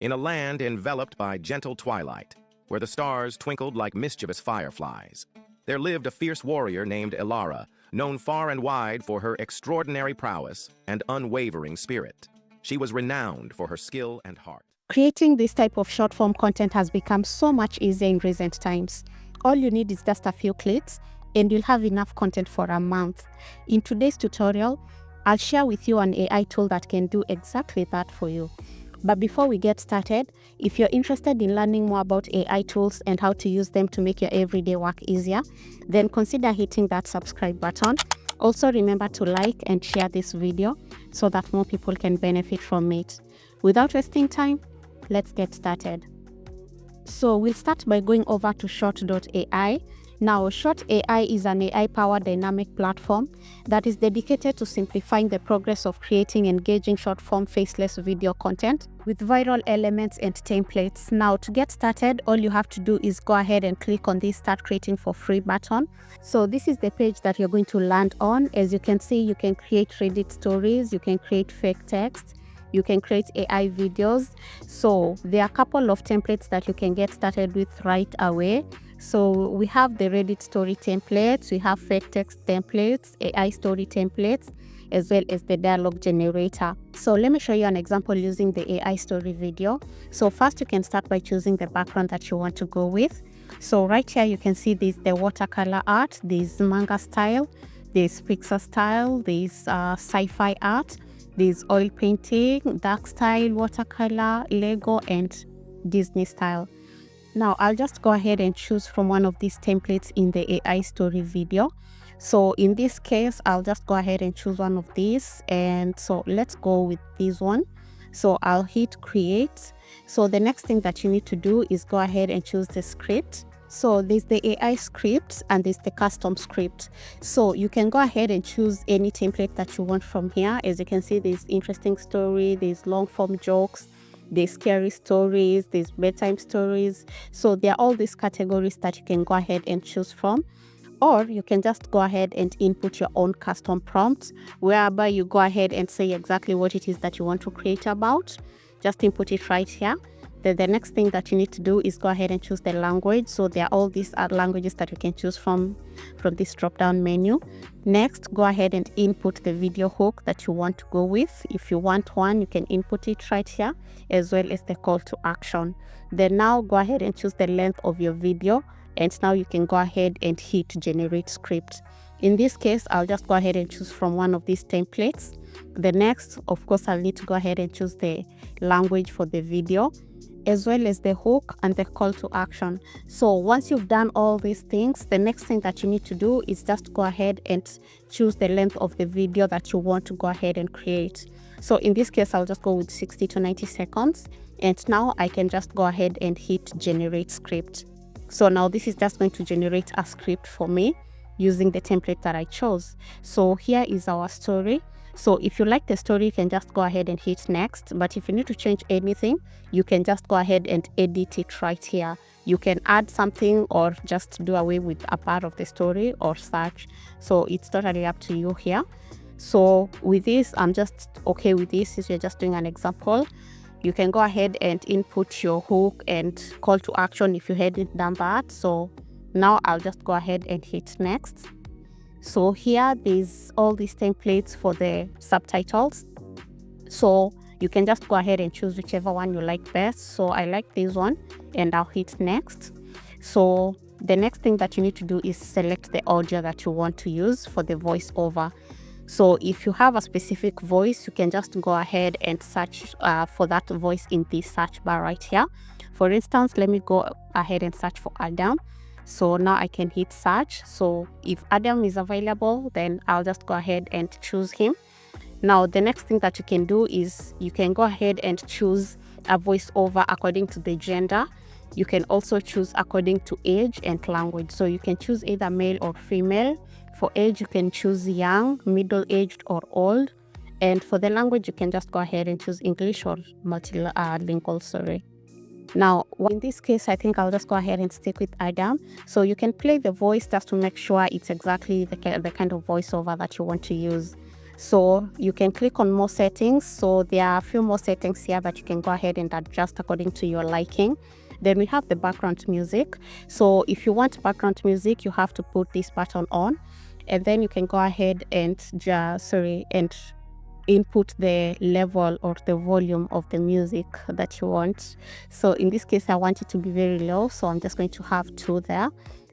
in a land enveloped by gentle twilight, where the stars twinkled like mischievous fireflies. There lived a fierce warrior named Elara, known far and wide for her extraordinary prowess and unwavering spirit. She was renowned for her skill and heart. Creating this type of short-form content has become so much easier in recent times. All you need is just a few clicks, and you'll have enough content for a month. In today's tutorial, I'll share with you an AI tool that can do exactly that for you. But before we get started, if you're interested in learning more about AI tools and how to use them to make your everyday work easier, then consider hitting that subscribe button. Also remember to like and share this video so that more people can benefit from it. Without wasting time, let's get started. So we'll start by going over to short.ai. Now, Short AI is an AI-powered dynamic platform that is dedicated to simplifying the progress of creating engaging short-form faceless video content with viral elements and templates. Now, to get started, all you have to do is go ahead and click on this Start Creating for Free button. So this is the page that you're going to land on. As you can see, you can create Reddit stories, you can create fake text, you can create AI videos. So there are a couple of templates that you can get started with right away. So we have the Reddit story templates, we have fake text templates, AI story templates, as well as the dialogue generator. So let me show you an example using the AI story video. So first you can start by choosing the background that you want to go with. So right here you can see this the watercolor art, this manga style, this pixel style, this sci-fi art, this oil painting, dark style, watercolor, Lego, and Disney style. Now I'll just go ahead and choose from one of these templates in the AI story video. So in this case, I'll just go ahead and choose one of these. And so let's go with this one. So I'll hit create. So the next thing that you need to do is go ahead and choose the script. So there's the AI script and there's the custom script. So you can go ahead and choose any template that you want from here. As you can see, there's interesting story, there's long form jokes, there's scary stories, there's bedtime stories. So there are all these categories that you can go ahead and choose from. Or you can just go ahead and input your own custom prompts, whereby you go ahead and say exactly what it is that you want to create about. Just input it right here. Then the next thing that you need to do is go ahead and choose the language. So there are all these languages that you can choose from this drop-down menu. Next, go ahead and input the video hook that you want to go with. If you want one, you can input it right here, as well as the call to action. Then now go ahead and choose the length of your video. And now you can go ahead and hit generate script. In this case, I'll just go ahead and choose from one of these templates. The next, of course, I'll need to go ahead and choose the language for the video, as well as the hook and the call to action. So once you've done all these things, the next thing that you need to do is just go ahead and choose the length of the video that you want to go ahead and create. So in this case, I'll just go with 60 to 90 seconds. And now I can just go ahead and hit generate script. So now this is just going to generate a script for me using the template that I chose. So here is our story. So if you like the story, you can just go ahead and hit next. But if you need to change anything, you can just go ahead and edit it right here. You can add something or just do away with a part of the story or search. So it's totally up to you here. So with this, I'm just okay with this. If you're just doing an example, you can go ahead and input your hook and call to action if you hadn't done that. So now I'll just go ahead and hit next. So here there's all these templates for the subtitles. So you can just go ahead and choose whichever one you like best. So I like this one and I'll hit next. So the next thing that you need to do is select the audio that you want to use for the voiceover. So if you have a specific voice, you can just go ahead and search for that voice in this search bar right here. For instance, let me go ahead and search for Adam. So now I can hit search. So if Adam is available, then I'll just go ahead and choose him. Now the next thing that you can do is you can go ahead and choose a voiceover according to the gender. You can also choose according to age and language. So you can choose either male or female. For age, you can choose young, middle-aged, or old. And for the language, you can just go ahead and choose English or multilingual, sorry. Now, in this case, I think I'll just go ahead and stick with Adam. So you can play the voice just to make sure it's exactly the kind of voiceover that you want to use. So you can click on more settings. So there are a few more settings here that you can go ahead and adjust according to your liking. Then we have the background music. So if you want background music, you have to put this button on, and then you can go ahead and input the level or the volume of the music that you want. So in this case, I want it to be very low, so I'm just going to have 2 there.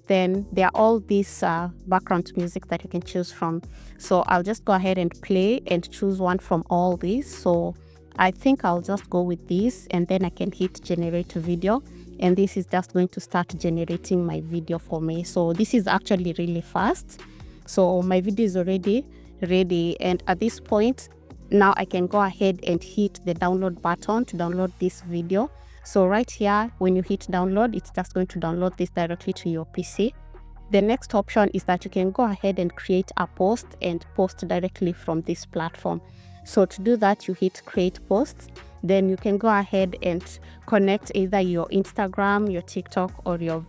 Then there are all these background music that you can choose from. So I'll just go ahead and play and choose one from all these. So I think I'll just go with this, and then I can hit generate video, and this is just going to start generating my video for me. So this is actually really fast. So my video is already ready, and at this point now I can go ahead and hit the download button to download this video. So right here, when you hit download, it's just going to download this directly to your PC. The next option is that you can go ahead and create a post and post directly from this platform. So to do that, you hit create posts. Then you can go ahead and connect either your Instagram, your TikTok, or your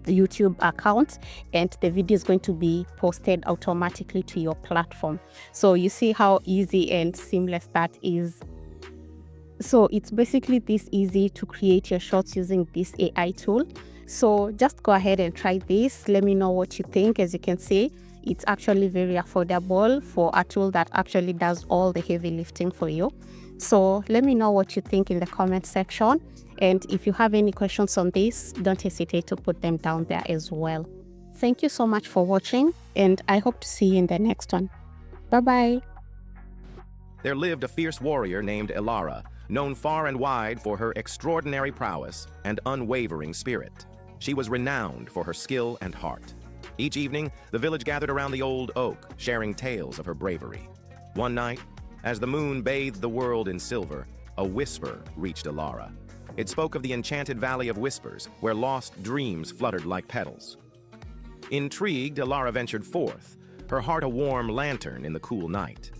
YouTube account, and the video is going to be posted automatically to your platform. So you see how easy and seamless that is. So it's basically this easy to create your shorts using this AI tool. So just go ahead and try this. Let me know what you think. As you can see, it's actually very affordable for a tool that actually does all the heavy lifting for you. So let me know what you think in the comment section. And if you have any questions on this, don't hesitate to put them down there as well. Thank you so much for watching, and I hope to see you in the next one. Bye-bye. There lived a fierce warrior named Elara, known far and wide for her extraordinary prowess and unwavering spirit. She was renowned for her skill and heart. Each evening, the village gathered around the old oak, sharing tales of her bravery. One night, as the moon bathed the world in silver, a whisper reached Elara. It spoke of the enchanted Valley of Whispers, where lost dreams fluttered like petals. Intrigued, Elara ventured forth, her heart a warm lantern in the cool night.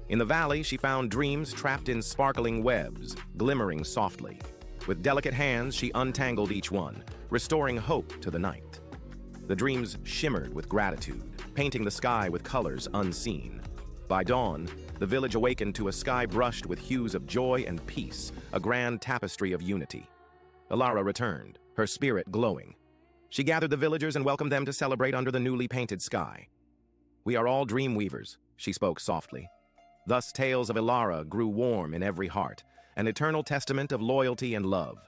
In the valley, she found dreams trapped in sparkling webs, glimmering softly. With delicate hands, she untangled each one, restoring hope to the night. The dreams shimmered with gratitude, painting the sky with colors unseen. By dawn, the village awakened to a sky brushed with hues of joy and peace, a grand tapestry of unity. Elara returned, her spirit glowing. She gathered the villagers and welcomed them to celebrate under the newly painted sky. "We are all dream weavers," she spoke softly. Thus tales of Elara grew warm in every heart, an eternal testament of loyalty and love.